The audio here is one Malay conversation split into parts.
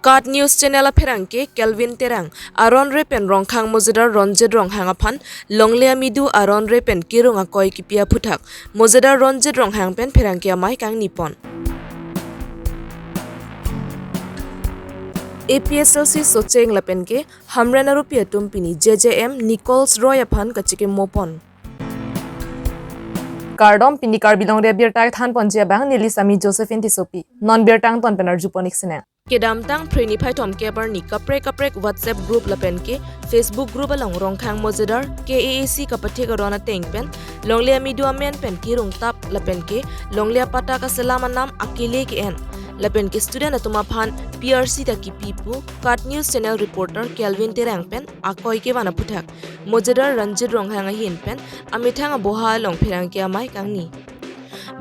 Card News Channel Pherang ke Kelvin Terang Aron Repen Rongkhang Mojadar Ronjit Ronghang Aphan Longlea Midu Aron Repen Kirung Akoi Kipia Puthak Mojadar Ronjit Ronghang Pen Pherang ke Amai Kang Nipon APSLC Socheng Lapen ke Hamrena Rupia Tumpini JJM Nichols Roy Aphan Kachike Mopon Kardom Pini Karbilong Rebirtag Than Ponjia Bang Nilisami Josephine Tisopi Non Birtang Ton Penar Juponik Sine Kedamtang Preni Phaitom Kebar ni Kaprek WhatsApp group lapen ke Facebook group along Rongkhang Mojadar KAAC kapathe karona tengpen Longlea Midu Amen pen kirung tap lapen ke Longlea Pata ka selama nam akile ke en lapen ke student atuma phan PRC ta ki pipu Card News Channel reporter Kelvin Terang pen akoi ke bana puthak Mojadar Ranjit Ronghang hin pen amithang boha long phirang ke amai kangni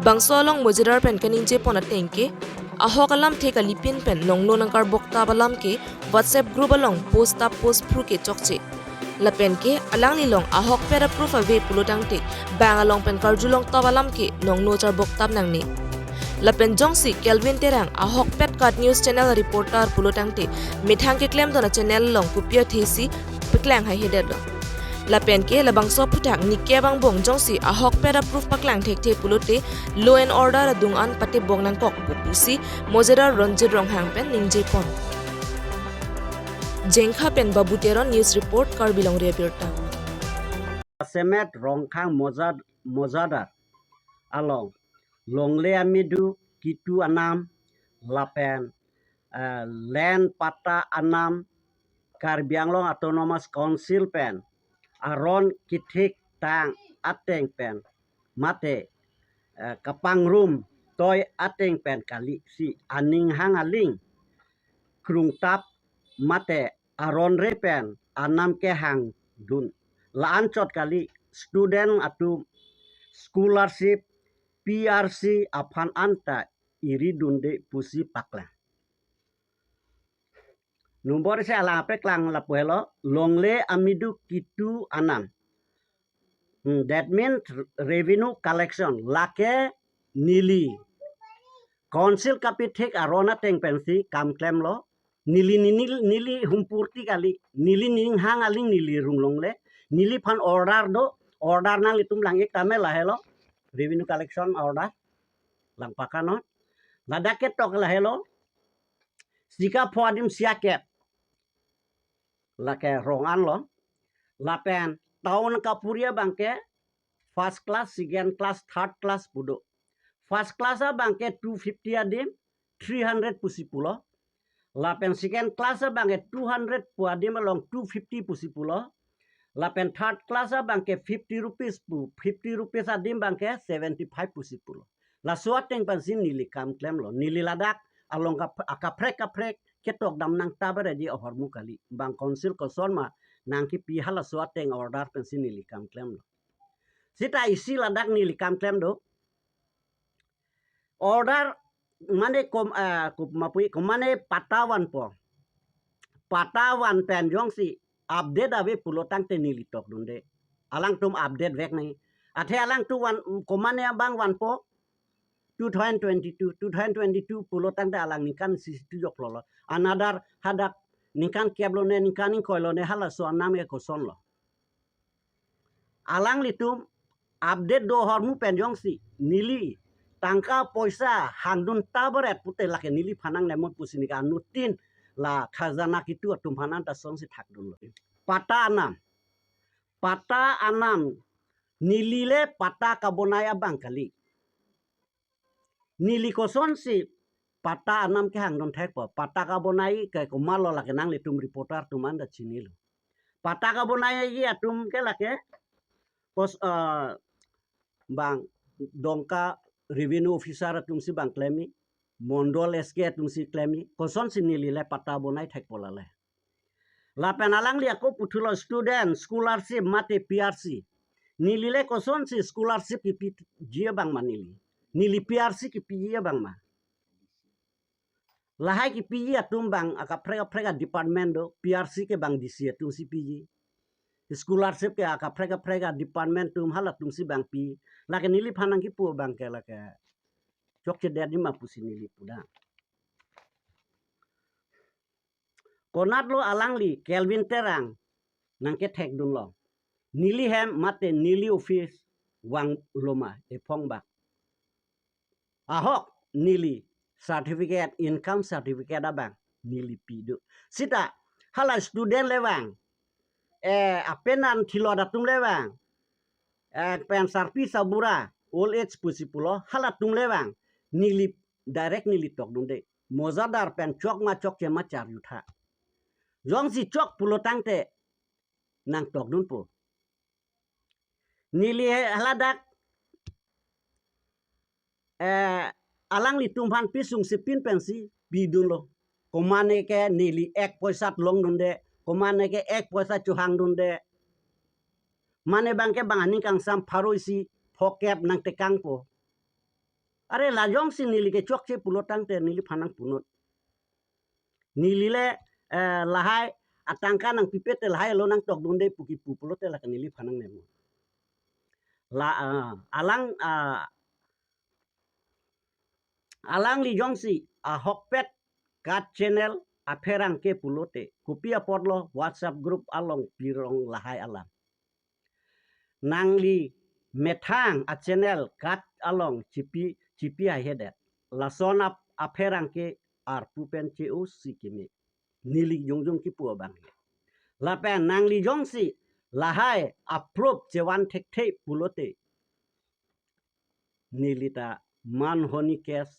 Bangso along Mojadar pen kaning je pona tengke Ahok alam theka lipin pen longlo nangkar bokta balam ke WhatsApp group along post pru ke chokche lapen ke alang ni long ahok pera proof ave pulutang te bang along pen karjulong tabalam ke longno char boktab nangni lapen jongsi Kelvin Terang ahok pet Card News Channel reporter pulutang te mithang ke claim dona channel long kupia thesi peklang hai heder lapen ke labang so putak ni ke bang bong jongsi ahok pera proof paklang thek the pulote law and order adung an pate bong nang kok pusi Mojadar Ronjit Ronghang pen ningje pon jengkha pen babuteron news report Karbilong Rebirta Semet Rongkhang Mojadar along Longlea Midu Kitu Anam Lapen Land Pata Anam Karbianglong Autonomous Council pen Aron Kithik Tang Ateng pen Mate Kapang Room Toy Ateng pen kali si Aning Hang Aling Krung Tap Mate Aron Repen Anam ke hang dun Laan chot kali student atu scholarship PRC aphan anta iri dunde pusi pakla Numbor se ala peklang lapuelo longle amidu kitu anam that means revenue collection lake nili council kapithik arona teng pensi kam claim lo nili humpurti kali nili ning hang aling nili runglongle nili phan order do order nang litum lang ek tame lahelo revenue collection order lang pakano ladaket tok lahelo sika phoadim siaket lake rongan lo lapen tahun kapuria bangke first class second class third class pudo first class bangke 250 adim 300 pusipulo lapen second class bangke 200 puadim along 250 pusipulo lapen third class bangke 50 rupees pu 50 rupees adim bangke 75 pusipulo la suateng pansin nili kam claim lo nili ladak along kaprek ketok dam nang tabare di ohormu kali bang konsil koson ma nang ki pi hala suateng order pensin nili kam claim lo sita isi ladak nili kam claim do order mane mapui komane patawan pen jong si update ave pulotang te nili tok dunde alang tum update vek nai athe alang tu wan komane bang wan po 2022 pulotang te alang nikan si tu jok lo another hadak nikan keblone nikan koilone hala so anam e koson lo alang litum update do hormu pen jong si nili tangka poisa handun tabaret pute lake nili phanang nemot pusinika nutin la khazana kitu atum phanan ta song si thak dun lo pata anam nilile pata kabonaya bangkali nili koson si pata anam ke hang don thek po pata kabonai ke kumalo lake nang litum reporter tuman da chinilo pata kabonai gi atum ke lake pos bang dongka revenue officer atum si bang klemi mondol SK atum si klemi koson si nilile pata bonai thek polale la penalang li ako puthulo student scholarship mate PRC nilile koson si scholarship ki jia bang manili nili PRC ki piye bang ma lahai ki piye atum bang prega department do PRC ke bang disi atum si piye scholarship ke prega department tum hala tum si bang pi lake nili phanang ki pu bang ke lake chok che dedi ma pusi nili puda konat lo alang li Kelvin terang nang ke tek dun lo nili hem mate nili office wang loma e phong bak ahok nili certificate income certificate abang nili pidu sita hala student lewang apenan thilo datung lewang pen sarpi sabura old age pusipulo hala tung lewang nili direct nili tok dun de mozadar pen chok ma chok che ma char yutha jong si chok pulo tangte nang tok dun po nili haladak alang li tumpan pisung sipin pensi bidun lo komane ke nili ek poisat long dun de komane ke ek poisa chuhang dun de mane bangke bangani kang sam pharoisi phokep nang te kang po are la jong si nili ke chok che pulo tangte nili phanang punot nili le lahai atangka nang pipete lahai lo nang tok dun de puki pulo te la nili phanang nemu la alang alang li jong si hokpet kat channel aperang ke pulote kupia podlo WhatsApp group along pirong lahai alam nang li methang a channel kat along chipi a hedet lason aperang ke ar pupen cheu sikimi nili jongjong ki pu bang la pen nang li jong si lahai approve chewan thek thei pulote nilita man honi kes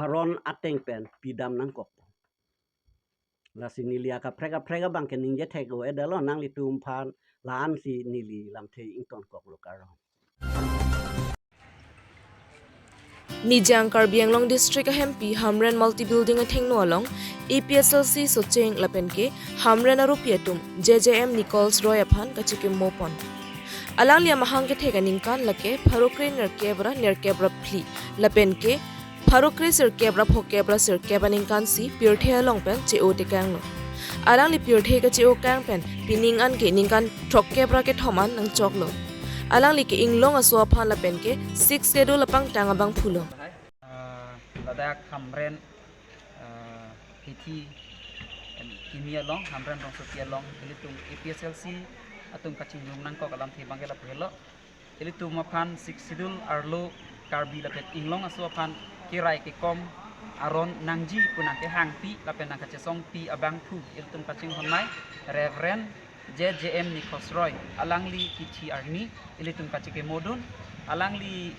aron ateng pen pidam nang kok la si nili aka prega bang ke ningje thego edalo nang li tum phan lan si nili lam thei ington kok lo karo Nijang Karbi Anglong District MP Hamren Multi Building a Thengno along APSLC Socheng Lapenke Hamren Arupiatum JJM Nichols Roy Aphan Kachikim Mopon Alang Lia Mahang ke Thega Ningkan Lake Parokre Ner Kebra Pli Lapenke Parokre Sir Kebra Phokebra Sir Kebaningkan si Pirthe along pen Cheo Tekanglo Alang li Pirthe ka Cheo Kang pen Pining an ke Ningkan Thok Kebra ke Thoman nang Choklo alang li ke inglong aswa phan la pen ke 6 schedule lapang tanga bang phulo ladak Hamren PT kimia long Hamren rong sotia long ilitung APSLC atung kaching long nang ko kalam thi bangela phelo ilitung maphan 6 schedule arlo Karbi la pet inglong aswa phan kirai ke kom aron nangji punang ke hangpi la pen nang kachesong pi abang phu ilitung kaching honmai Reverend JJM Nikosroy alangli kichi arni ilitung kachike modun alangli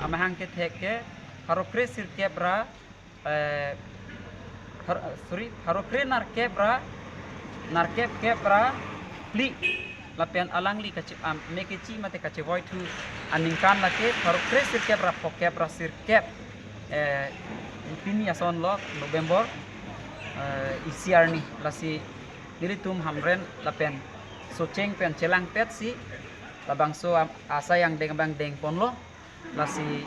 amahang ke theke harokre sir kebra harokre nar kebra pli lapian alangli kachi mekechi mate kachi voi tu aningkan lake harokre sir kebra pokebra sir keb pini ason lo November isi arni lasi nilitum Hamren lapen Socheng pen celang pet si labang so asa yang deng ponlo lasi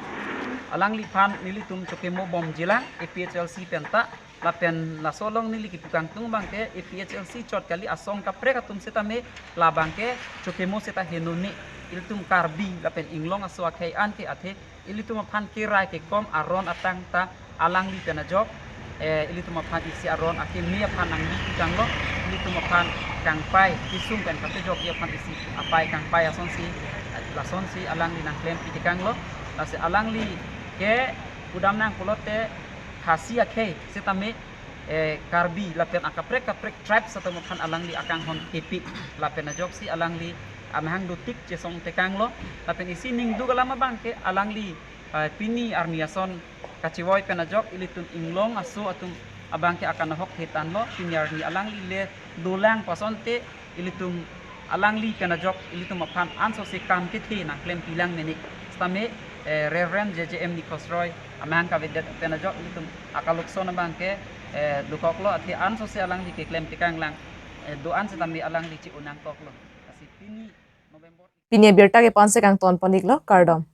alang lipan nilitum chokemo bom jilang APHLC penta lapen lasolong nili kitukang tung bangke APHLC chot kali asong kapre katum setame labangke chokemo seta henuni ilitum Karbi lapen inglong aso akai anke athe ilitum pan kirai ke kom aron atang ta alang li penajok ilitum pan isi aron akim mia pan angli kanglo ilitum pan kangpai isung kan kate jok ia pan isi apai kangpai ason si lason si alang li nang klem pitikang lo lase alang li ke udam nang pulote khasia ke setame Karbi lapen akaprek tribes atau pan alang li akang hon epi lapen ajok si alang li amhang dutik jesong tekang lo lapen isi ning du galama bangke alang li pini armiason kaciwoy penajok ilitun inglong asu atung abangke akan hok hitan lo pinyar ni alang li le dulang pasonte ilitung alang li penajok ilitung mapan anso se kam kithi na klem pilang menik stame Reverend JJM Nikosroy amang ka vedet penajok ilitung akalukson bangke dukoklo ati anso se alang li ke klem tikang lang doan se tambi alang li ci unang koklo kasi pini November Pinya birta ke 5 kang ton panik lo kardom